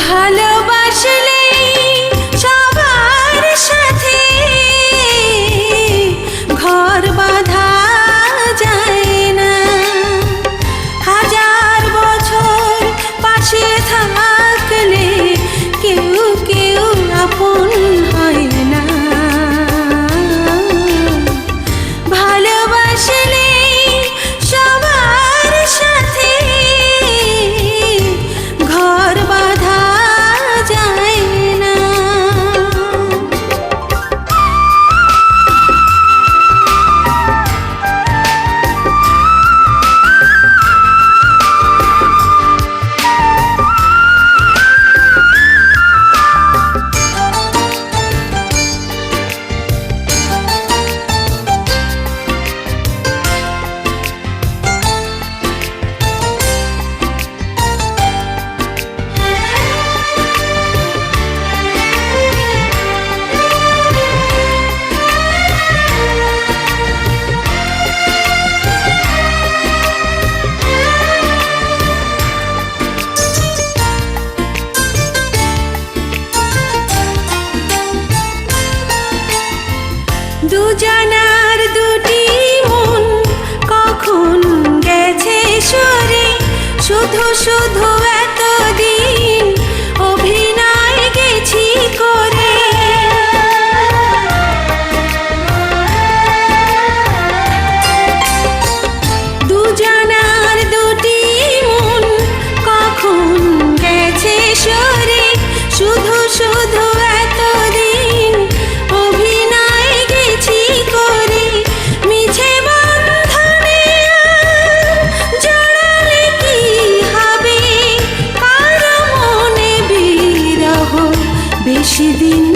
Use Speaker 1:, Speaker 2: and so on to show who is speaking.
Speaker 1: ভালোবাসলে সবার সাথে ঘর বাঁধা যায় না। হাজার বছর পাশে থাকলে কেউ কেউ আপন হয় না। ভালোবাসলে সবার সাথে ঘর বাঁধা যায় না। দুজনার দুটি মন কখন গেছে সরে, শুধু শুধু এতদিন অভিনয় গেছি করে। দুজনার দুটি মন কখন গেছে সরে, শুধু শুধু এতদিন অভিনয় গেছি করে। মিছে বন্ধনে জড়ালে কি হবে, কারো মনে বিরহ বেশি দিন